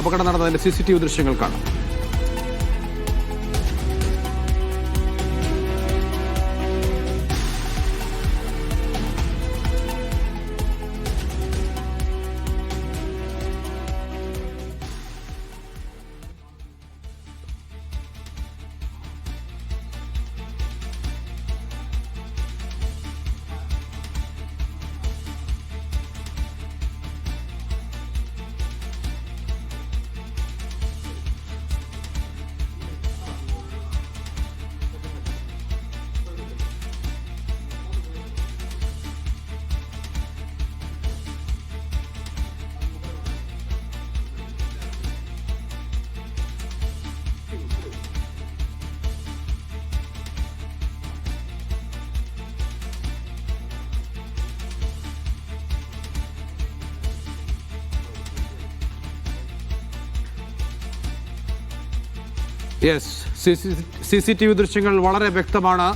അപകടം നടന്നതിന്റെ CCTV ദൃശ്യങ്ങൾ കാണാം. യെസ്, CCTV ദൃശ്യങ്ങൾ വളരെ വ്യക്തമാണ്.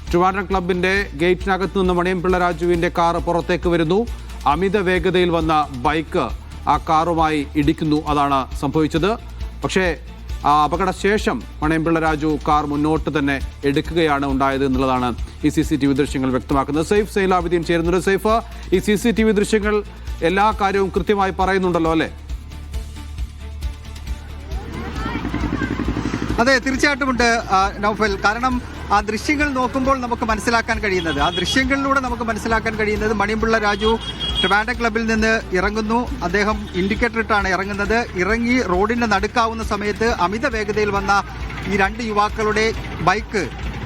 ട്രിവാൻഡ്രം ക്ലബിന്റെ ഗേറ്റിനകത്ത് നിന്ന് മണിയംപിള്ള രാജുവിന്റെ കാർ പുറത്തേക്ക് വരുന്നു. അമിത വേഗതയിൽ വന്ന ബൈക്ക് ആ കാറുമായി ഇടിക്കുന്നു. അതാണ് സംഭവിച്ചത്. പക്ഷേ ആ അപകടശേഷം മണിയംപിള്ള രാജു കാർ മുന്നോട്ട് തന്നെ എടുക്കുകയാണ് ഉണ്ടായത് എന്നുള്ളതാണ് ഈ CCTV ദൃശ്യങ്ങൾ വ്യക്തമാക്കുന്നത്. സൈഫ് സൈലാബിദ്ദീൻ ചേരുന്നുണ്ട്. സൈഫ്, ഈ CCTV ദൃശ്യങ്ങൾ എല്ലാ കാര്യവും കൃത്യമായി പറയുന്നുണ്ടല്ലോ അല്ലേ? അതെ, തീർച്ചയായിട്ടുമുണ്ട് നൗഫൽ. കാരണം ആ ദൃശ്യങ്ങൾ നോക്കുമ്പോൾ നമുക്ക് മനസ്സിലാക്കാൻ കഴിയുന്നത്, ആ ദൃശ്യങ്ങളിലൂടെ നമുക്ക് മനസ്സിലാക്കാൻ കഴിയുന്നത് മണിയംപിള്ള രാജു ട്രിവാൻഡ്രം ക്ലബിൽ നിന്ന് ഇറങ്ങുന്നു. അദ്ദേഹം ഇൻഡിക്കേറ്റർ ഇട്ടാണ് ഇറങ്ങുന്നത്. ഇറങ്ങി റോഡിന്റെ നടുക്കാവുന്ന സമയത്ത് അമിത വേഗതയിൽ വന്ന ഈ രണ്ട് യുവാക്കളുടെ ബൈക്ക്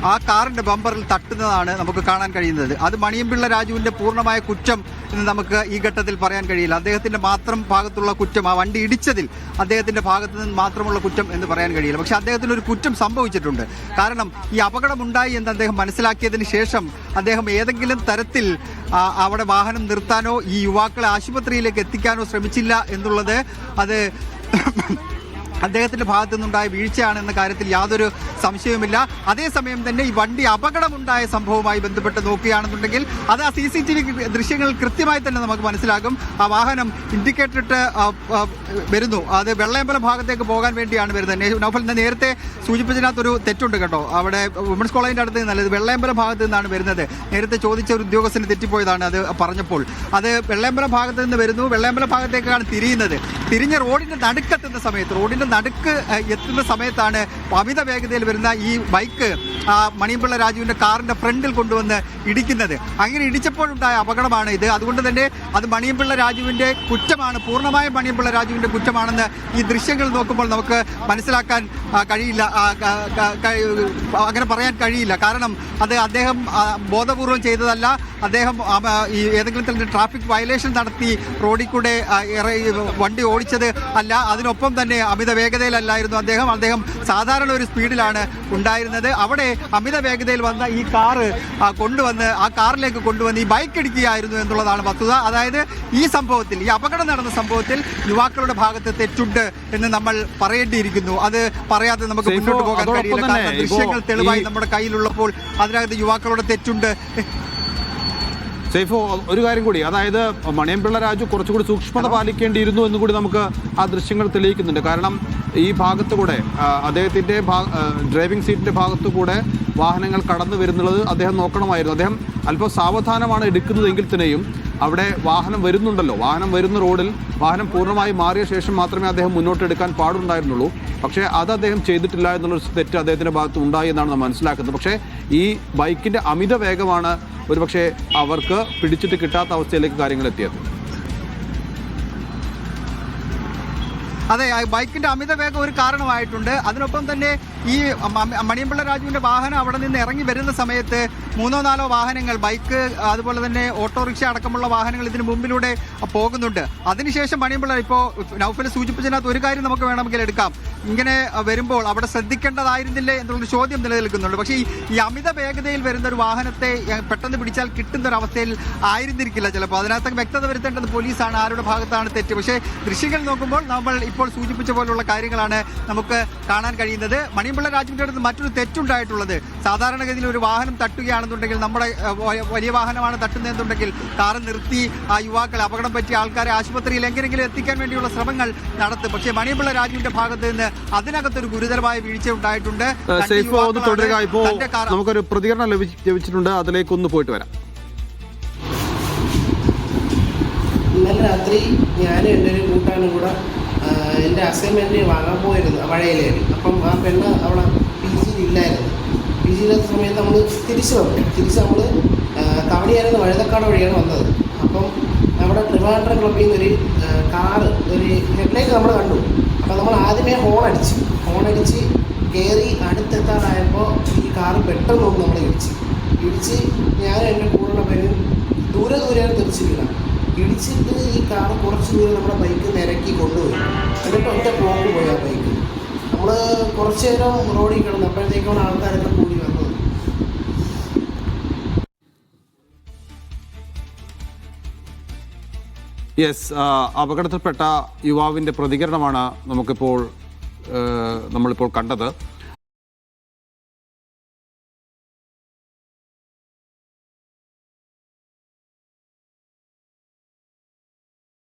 ആ കാറിന്റെ ബമ്പറിൽ തട്ടുന്നതാണ് നമുക്ക് കാണാൻ കഴിയുന്നത്. അത് മണിയംപിള്ള രാജുവിന്റെ പൂർണ്ണമായ കുറ്റം എന്ന് നമുക്ക് ഈ ഘട്ടത്തിൽ പറയാൻ കഴിയില്ല. അദ്ദേഹത്തിന്റെ മാത്രം ഭാഗത്തുള്ള കുറ്റം, ആ വണ്ടി ഇടിച്ചതിൽ അദ്ദേഹത്തിന്റെ ഭാഗത്ത് നിന്ന് മാത്രമുള്ള കുറ്റം എന്ന് പറയാൻ കഴിയില്ല. പക്ഷെ അദ്ദേഹത്തിന് ഒരു കുറ്റം സംഭവിച്ചിട്ടുണ്ട്. കാരണം ഈ അപകടമുണ്ടായി എന്ന് അദ്ദേഹം മനസ്സിലാക്കിയതിന് ശേഷം അദ്ദേഹം ഏതെങ്കിലും തരത്തിൽ അവിടെ വാഹനം നിർത്താനോ ഈ യുവാക്കളെ ആശുപത്രിയിലേക്ക് എത്തിക്കാനോ ശ്രമിച്ചില്ല എന്നുള്ളത് അത് അദ്ദേഹത്തിന്റെ ഭാഗത്തു നിന്നുണ്ടായ വീഴ്ചയാണെന്ന കാര്യത്തിൽ യാതൊരു സംശയവുമില്ല. അതേസമയം തന്നെ ഈ വണ്ടി അപകടമുണ്ടായ സംഭവവുമായി ബന്ധപ്പെട്ട് നോക്കുകയാണെന്നുണ്ടെങ്കിൽ അത് ആ CCTV ദൃശ്യങ്ങൾ കൃത്യമായി തന്നെ നമുക്ക് മനസ്സിലാകും. ആ വാഹനം ഇൻഡിക്കേറ്റർ ഇട്ട് വരുന്നു. അത് വെള്ളയമ്പലം ഭാഗത്തേക്ക് പോകാൻ വേണ്ടിയാണ് വരുന്നത്. നൗഫൽ നേരത്തെ സൂചിപ്പിച്ചതിനകത്തൊരു തെറ്റുണ്ട് കേട്ടോ. അവിടെ വുമൻസ് കോളേജിന്റെ അടുത്ത് നിന്നല്ല, ഇത് വെള്ളയമ്പലം ഭാഗത്ത് നിന്നാണ് വരുന്നത്. നേരത്തെ ചോദിച്ച ഒരു ഉദ്യോഗസ്ഥന് തെറ്റിപ്പോയതാണ് അത് പറഞ്ഞപ്പോൾ. അത് വെള്ളയമ്പലം ഭാഗത്ത് നിന്ന് വരുന്നു. വെള്ളയമ്പലം ഭാഗത്തേക്കാണ് തിരിയുന്നത്. തിരിഞ്ഞ റോഡിന്റെ നടുക്കെത്തുന്ന സമയത്ത്, റോഡിന്റെ നടുക്ക് എത്തുന്ന സമയത്താണ് അമിത വേഗതയിൽ വരുന്ന ഈ ബൈക്ക് മണിയംപിള്ള രാജുവിന്റെ കാറിന്റെ ഫ്രണ്ടിൽ കൊണ്ടുവന്ന് ഇടിക്കുന്നത്. അങ്ങനെ ഇടിച്ചപ്പോഴുണ്ടായ അപകടമാണ് ഇത്. അതുകൊണ്ട് തന്നെ അത് മണിയംപിള്ള രാജുവിന്റെ കുറ്റമാണ്, പൂർണ്ണമായും മണിയംപിള്ള രാജുവിന്റെ കുറ്റമാണെന്ന് ഈ ദൃശ്യങ്ങൾ നോക്കുമ്പോൾ നമുക്ക് മനസ്സിലാക്കാൻ കഴിയില്ല, അങ്ങനെ പറയാൻ കഴിയില്ല. കാരണം അത് അദ്ദേഹം ബോധപൂർവം ചെയ്തതല്ല. അദ്ദേഹം ഈ ഏതെങ്കിലും തരത്തിൽ ട്രാഫിക് വയലേഷൻ നടത്തി റോഡിൽ കൂടെ വണ്ടി ഓടിച്ചത് അല്ല. അതിനൊപ്പം തന്നെ അമിത വേഗതയിലല്ലായിരുന്നു അദ്ദേഹം സാധാരണ ഒരു സ്പീഡിലാണ് ഉണ്ടായിരുന്നത്. അവിടെ അമിത വേഗതയിൽ വന്ന ഈ കാറ് കൊണ്ടുവന്ന് ആ കാറിലേക്ക് കൊണ്ടുവന്ന് ഈ ബൈക്ക് ഇടിക്കുകയായിരുന്നു എന്നുള്ളതാണ് വസ്തുത. അതായത് ഈ സംഭവത്തിൽ, ഈ അപകടം നടന്ന സംഭവത്തിൽ യുവാക്കളുടെ ഭാഗത്ത് തെറ്റുണ്ട് എന്ന് നമ്മൾ പറയേണ്ടിയിരിക്കുന്നു. അത് പറയാതെ നമുക്ക് മുന്നോട്ട് പോകാൻ കഴിയില്ല. കാരണം ദൃശ്യങ്ങൾ തെളിവായി നമ്മുടെ കയ്യിലുള്ളപ്പോൾ അതിനകത്ത് യുവാക്കളുടെ തെറ്റുണ്ട്. സൈഫോ, ഒരു കാര്യം കൂടി, അതായത് മണിയംപിള്ള രാജു കുറച്ചുകൂടി സൂക്ഷ്മത പാലിക്കേണ്ടിയിരുന്നു എന്നുകൂടി നമുക്ക് ആ ദൃശ്യങ്ങൾ തെളിയിക്കുന്നുണ്ട്. കാരണം ഈ ഭാഗത്തുകൂടെ അദ്ദേഹത്തിൻ്റെ ഡ്രൈവിംഗ് സീറ്റിൻ്റെ ഭാഗത്തുകൂടെ വാഹനങ്ങൾ കടന്നു വരുന്നുള്ളത് അദ്ദേഹം നോക്കണമായിരുന്നു. അദ്ദേഹം അല്പം സാവധാനമാണ് എടുക്കുന്നതെങ്കിൽ തന്നെയും അവിടെ വാഹനം വരുന്നുണ്ടല്ലോ, വാഹനം വരുന്ന റോഡിൽ വാഹനം പൂർണ്ണമായി മാറിയ ശേഷം മാത്രമേ അദ്ദേഹം മുന്നോട്ടെടുക്കാൻ പാടുണ്ടായിരുന്നുള്ളൂ. പക്ഷേ അത് അദ്ദേഹം ചെയ്തിട്ടില്ല എന്നുള്ളൊരു തെറ്റ് അദ്ദേഹത്തിൻ്റെ ഭാഗത്ത് ഉണ്ടായി എന്നാണ് നാം മനസ്സിലാക്കുന്നത്. പക്ഷേ ഈ ബൈക്കിൻ്റെ അമിത വേഗമാണ് ഒരുപക്ഷെ അവർക്ക് പിടിച്ചിട്ട് കിട്ടാത്ത അവസ്ഥയിലേക്ക് കാര്യങ്ങൾ എത്തിയത്. അതെ, ബൈക്കിന്റെ അമിത വേഗം ഒരു കാരണമായിട്ടുണ്ട്. അതിനൊപ്പം തന്നെ ഈ മണിയംപിള്ള രാജുവിന്റെ വാഹനം അവിടെ നിന്ന് ഇറങ്ങി വരുന്ന സമയത്ത് 3-4 വാഹനങ്ങൾ, ബൈക്ക് അതുപോലെ തന്നെ ഓട്ടോറിക്ഷ അടക്കമുള്ള വാഹനങ്ങൾ ഇതിന് മുമ്പിലൂടെ പോകുന്നുണ്ട്. അതിനുശേഷം മണിയംപിള്ള, ഇപ്പോൾ നൗഫൽ സൂചിപ്പിച്ചതിനകത്ത് ഒരു കാര്യം നമുക്ക് വേണമെങ്കിൽ എടുക്കാം. ഇങ്ങനെ വരുമ്പോൾ അവിടെ ശ്രദ്ധിക്കേണ്ടതായിരുന്നില്ലേ എന്നുള്ളൊരു ചോദ്യം നിലനിൽക്കുന്നുണ്ട്. പക്ഷേ ഈ അമിത വേഗതയിൽ വരുന്ന ഒരു വാഹനത്തെ പെട്ടെന്ന് പിടിച്ചാൽ കിട്ടുന്ന ഒരു അവസ്ഥയിൽ ആയിരുന്നിരിക്കില്ല ചിലപ്പോൾ. അതിനകത്ത് വ്യക്തത വരുത്തേണ്ടത് പോലീസാണ്, ആരുടെ ഭാഗത്താണ് തെറ്റ്. പക്ഷേ ദൃശ്യങ്ങൾ നോക്കുമ്പോൾ നമ്മൾ ഇപ്പോൾ സൂചിപ്പിച്ച പോലുള്ള കാര്യങ്ങളാണ് നമുക്ക് കാണാൻ കഴിയുന്നത്. മണിയംപിള്ള മണിയമ്പിള്ള രാജുവിന്റെ അടുത്ത് മറ്റൊരു തെറ്റുണ്ടായിട്ടുള്ളത്, സാധാരണഗതിയിൽ ഒരു വാഹനം തട്ടുകയാണെന്നുണ്ടെങ്കിൽ, നമ്മുടെ വലിയ വാഹനമാണ് തട്ടുന്നതെന്നുണ്ടെങ്കിൽ കാറ് നിർത്തി ആ യുവാക്കൾ, അപകടം പറ്റിയ ആൾക്കാരെ ആശുപത്രിയിൽ എങ്ങനെയെങ്കിലും എത്തിക്കാൻ വേണ്ടിയുള്ള ശ്രമങ്ങൾ നടത്തും. പക്ഷേ മണിയമ്പിള്ള രാജുവിന്റെ ഭാഗത്ത് നിന്ന് അതിനകത്തൊരു ഗുരുതരമായ വീഴ്ച ഉണ്ടായിട്ടുണ്ട്. തുടരുക. ഇപ്പോൾ നമുക്കൊരു പ്രതികരണം ലഭിച്ചിട്ടുണ്ട്, അതിലേക്ക് ഒന്ന് പോയിട്ട് വരാം. ഇന്നലെ രാത്രി ഞാനും എൻ്റെ ഒരു കൂട്ടാനും കൂടെ എൻ്റെ അസൈൻമെൻറ്റ് വാങ്ങാൻ പോയിരുന്നു വഴയിലേറി. അപ്പം ആ പെണ്ണ് അവിടെ പി ജിയിലില്ലായിരുന്നു. പി ജിയില്ലാത്ത സമയത്ത് നമ്മൾ തിരിച്ച് നമ്മൾ കവടിയായിരുന്നു വഴുതക്കാട് വഴിയാണ് വന്നത്. അപ്പം നമ്മുടെ ട്രിവാൻഡ്രം ക്ലബ്ബിൽ നിന്നൊരു കാറ്, ഒരു ഹെഡ്ലൈറ്റ് നമ്മൾ കണ്ടു. അപ്പം നമ്മൾ ആദ്യമേ ഹോണടിച്ച് കയറി അടുത്തെത്താറായപ്പോൾ ഈ കാറ് പെട്ടെന്നൊന്നും നമ്മൾ ഇടിച്ച് ഞാനും എൻ്റെ കൂടെയുള്ള പേരും ദൂരെയാണ് തെറിച്ച് വീണാം. ഇടിച്ചിട്ട് ഈ കാറ് കുറച്ച് ദൂരം നമ്മുടെ ബൈക്ക് നിരക്കി കൊണ്ടുപോയി. എന്നിട്ട് ഒറ്റ പോക്ക് പോയി ആ ബൈക്ക്. നമ്മൾ കുറച്ച് നേരം റോഡിൽ കിടന്നു. അപ്പോഴത്തേക്കാണ് ആൾക്കാരൊക്കെ കൂടി വന്നത്. യെസ്, അപകടത്തിൽപ്പെട്ട യുവാവിൻ്റെ പ്രതികരണമാണ് നമ്മളിപ്പോൾ കണ്ടത്.